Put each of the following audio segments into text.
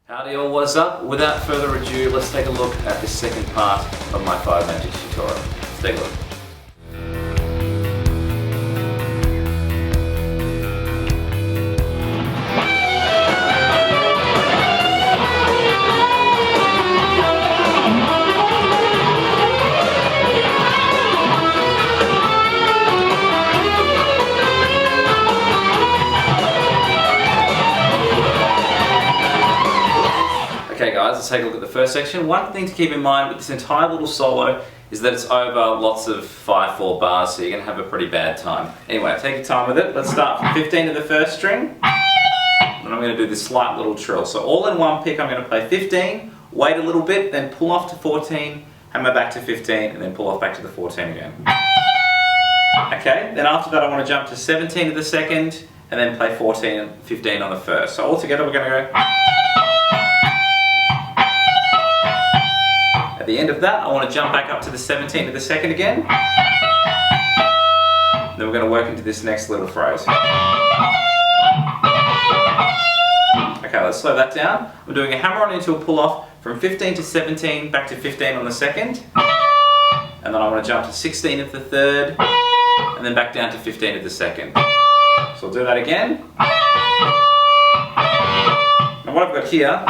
Howdy all, what's up? Without further ado, let's take a look at the second part of my 5 Magic tutorial. Let's take a look. Okay guys, let's take a look at the first section. One thing to keep in mind with this entire little solo is that it's over lots of 5/4 bars, so you're going to have a pretty bad time. Anyway, take your time with it. Let's start from 15 to the first string, and I'm going to do this slight little trill. So all in one pick, I'm going to play 15, wait a little bit, then pull off to 14, hammer back to 15, and then pull off back to the 14 again. Okay, then after that I want to jump to 17 to the second, and then play 14 and 15 on the first. So all together we're going to go. At the end of that, I want to jump back up to the 17 to the second again. Then we're going to work into this next little phrase. Okay, let's slow that down. We're doing a hammer on into a pull off from 15 to 17, back to 15 on the second. And then I want to jump to 16 of the third, and then back down to 15 of the second. So I'll do that again. Now what I've got here,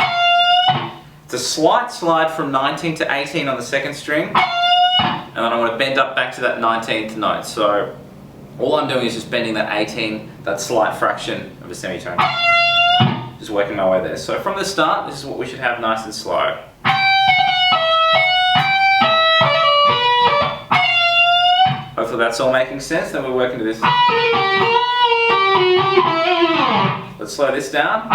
it's a slight slide from 19 to 18 on the second string, and then I want to bend up back to that 19th note. So all I'm doing is just bending that 18, that slight fraction of a semitone. Just working my way there. So from the start, this is what we should have nice and slow. Hopefully that's all making sense. Then we're working to this. Let's slow this down.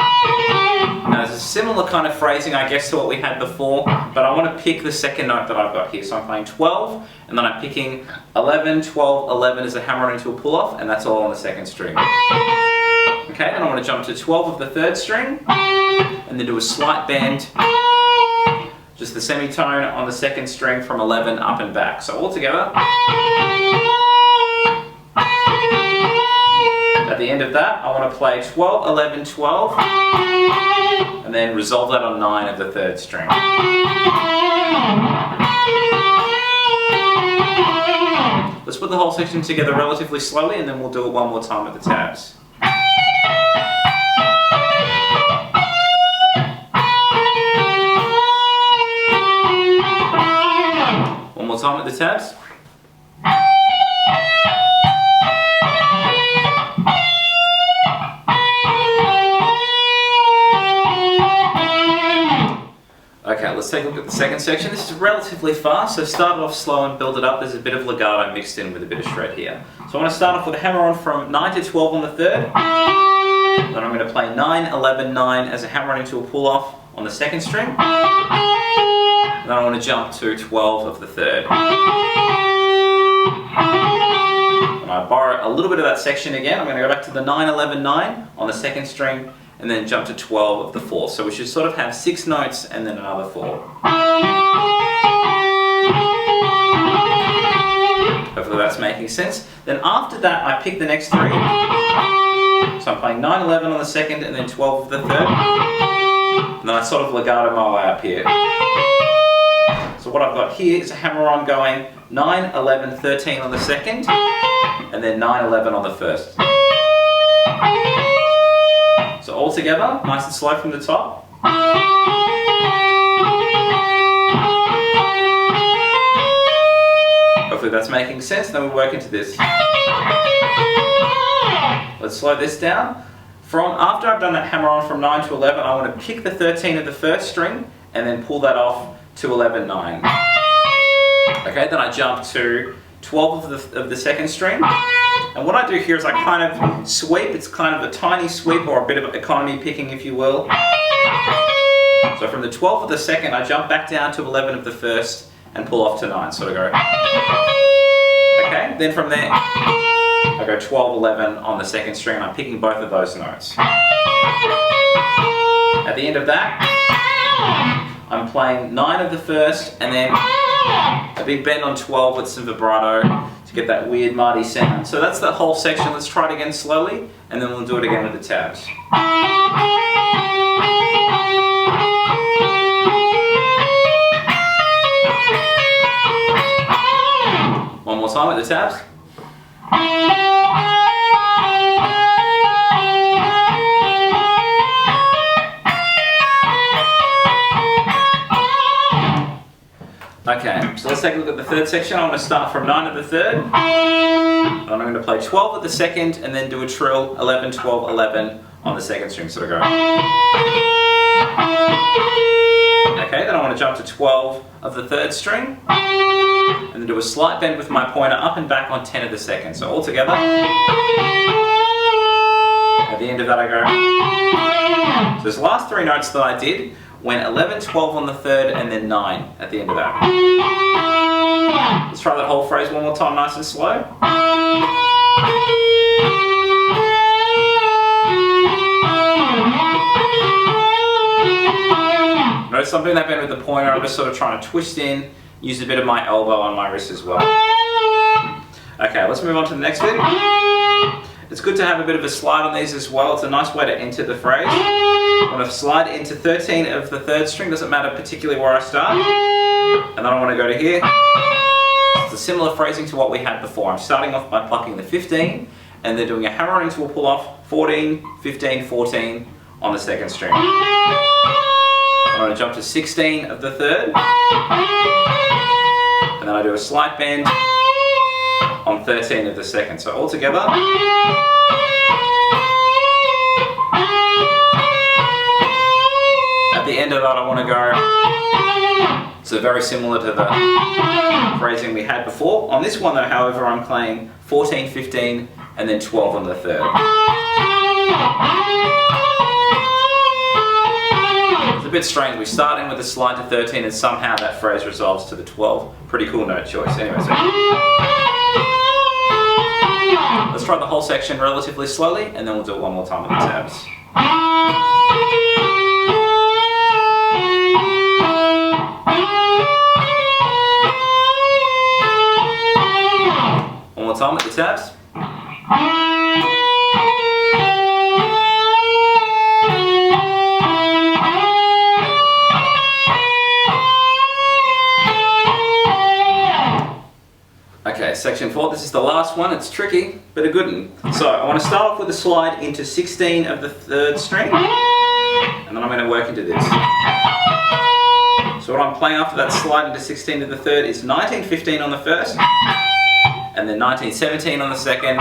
Now it's a similar kind of phrasing I guess to what we had before, but I want to pick the second note that I've got here. So I'm playing 12, and then I'm picking 11, 12, 11 as a hammer into a pull off, and that's all on the second string. Okay, then I want to jump to 12 of the third string, and then do a slight bend, just the semitone on the second string from 11 up and back. So all together. At the end of that, I want to play 12, 11, 12, and then resolve that on 9 of the third string. Let's put the whole section together relatively slowly, and then we'll do it one more time with the tabs. One more time with the tabs. Okay, let's take a look at the second section. This is relatively fast, so start off slow and build it up. There's a bit of legato mixed in with a bit of shred here. So I want to start off with a hammer on from 9 to 12 on the third. Then I'm going to play 9, 11, 9 as a hammer on into a pull off on the second string. Then I want to jump to 12 of the third. And I borrow a little bit of that section again. I'm going to go back to the 9, 11, 9 on the second string, and then jump to 12 of the fourth. So we should sort of have 6 notes and then another 4. Hopefully that's making sense. Then after that I pick the next 3. So I'm playing 9, 11 on the second and then 12 of the third. And then I sort of legato my way up here. So what I've got here is a hammer on going 9, 11, 13 on the second, and then 9, 11 on the first. So all together, nice and slow from the top. Hopefully that's making sense. Then we work into this. Let's slow this down. After I've done that hammer on from 9 to 11, I want to pick the 13 of the first string and then pull that off to 11, 9. Okay, then I jump to 12 of the second string. And what I do here is I kind of sweep. It's kind of a tiny sweep, or a bit of economy picking, if you will. So from the 12 of the second, I jump back down to 11 of the first and pull off to 9. So I go. Okay, then from there, I go 12, 11 on the second string, and I'm picking both of those notes. At the end of that, I'm playing 9 of the first, and then a big bend on 12 with some vibrato to get that weird Marty sound. So that's the whole section. Let's try it again slowly, and then we'll do it again with the tabs. time with the tabs. Okay, so let's take a look at the third section. I'm going to start from 9 at the third, and I'm going to play 12 at the second, and then do a trill 11, 12, 11 on the second string. So I go. Okay, then I want to jump to 12 of the third string, and then do a slight bend with my pointer up and back on 10 of the second. So all together. At the end of that I go. So those last 3 notes that I did went 11, 12 on the third, and then 9 at the end of that. Let's try that whole phrase one more time, nice and slow. Notice I'm doing that bend with the pointer. I'm just sort of trying to twist in, use a bit of my elbow on my wrist as well. Okay, let's move on to the next bit. It's good to have a bit of a slide on these as well. It's a nice way to enter the phrase. I want to slide into 13 of the third string, doesn't matter particularly where I start. And then I want to go to here. It's a similar phrasing to what we had before. I'm starting off by plucking the 15 and then doing a hammer into a pull off, 14, 15, 14 on the second string. I'm going to jump to 16 of the third. And then I do a slight bend on 13 of the second. So all together. At the end of that I want to go. So very similar to the phrasing we had before. On this one though, however, I'm playing 14, 15 and then 12 on the third. It's a bit strange. We start in with a slide to 13 and somehow that phrase resolves to the 12. Pretty cool note choice. Anyway, so let's try the whole section relatively slowly and then we'll do it one more time with the tabs. One more time with the tabs. Okay, section 4, this is the last one. It's tricky, but a good one. So I want to start off with a slide into 16 of the third string, and then I'm going to work into this. So what I'm playing after that slide into 16 of the third is 19, 15 on the first, and then 19, 17 on the second,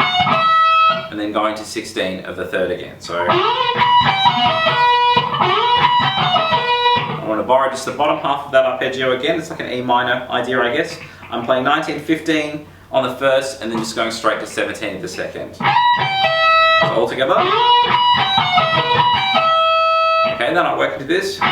and then going to 16 of the third again. So I want to borrow just the bottom half of that arpeggio again. It's like an E minor idea, I guess. I'm playing 19, 15 on the first, and then just going straight to 17 of the second. So all together. Okay, then I work into this. So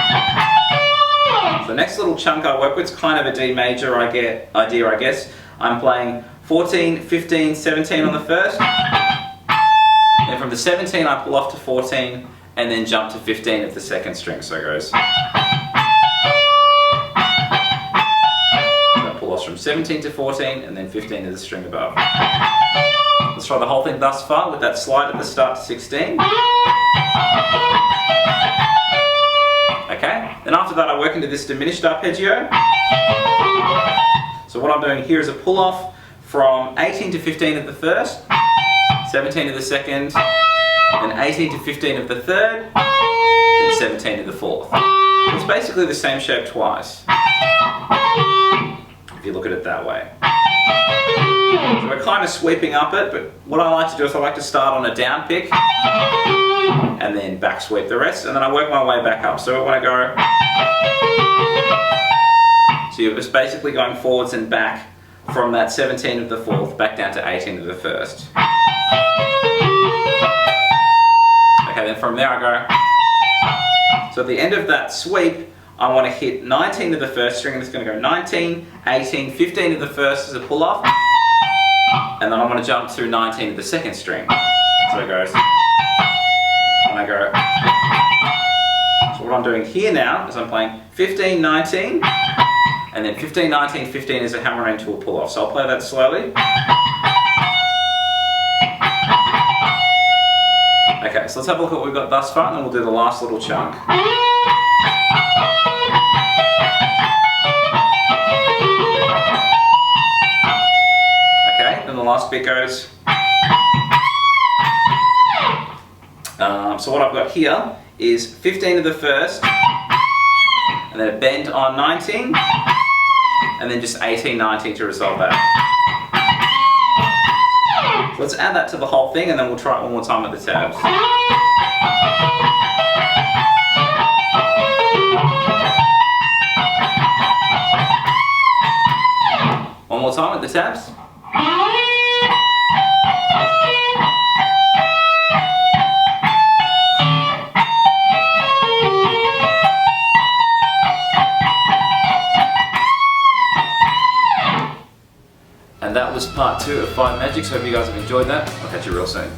the next little chunk I work with is kind of a D major idea, I guess. I'm playing 14, 15, 17 on the first. And from the 17 I pull off to 14 and then jump to 15 of the second string. So it goes. From 17 to 14 and then 15 to the string above. Let's try the whole thing thus far with that slide at the start to 16. Okay, then after that I work into this diminished arpeggio. So what I'm doing here is a pull off from 18 to 15 of the first, 17 of the second, then 18 to 15 of the third, then 17 of the fourth. It's basically the same shape twice, if you look at it that way. So we're kind of sweeping up it, but what I like to do is I like to start on a down pick and then back sweep the rest, and then I work my way back up. So when I go, so you're just basically going forwards and back from that 17 of the fourth back down to 18 of the first. Okay, then from there I go. So at the end of that sweep, I want to hit 19 of the first string, and it's going to go 19, 18, 15 of the first as a pull off, and then I want to jump to 19 of the second string. So it goes, and I go. So what I'm doing here now is I'm playing 15, 19, and then 15, 19, 15 is a hammer into a pull off. So I'll play that slowly. Okay, so let's have a look at what we've got thus far, and then we'll do the last little chunk. last bit goes. So what I've got here is 15 to the first, and then a bend on 19, and then just 18, 19 to resolve that. So let's add that to the whole thing, and then we'll try it one more time with the tabs. One more time with the tabs. And that was part 2 of 5 Magics. Hope you guys have enjoyed that. I'll catch you real soon.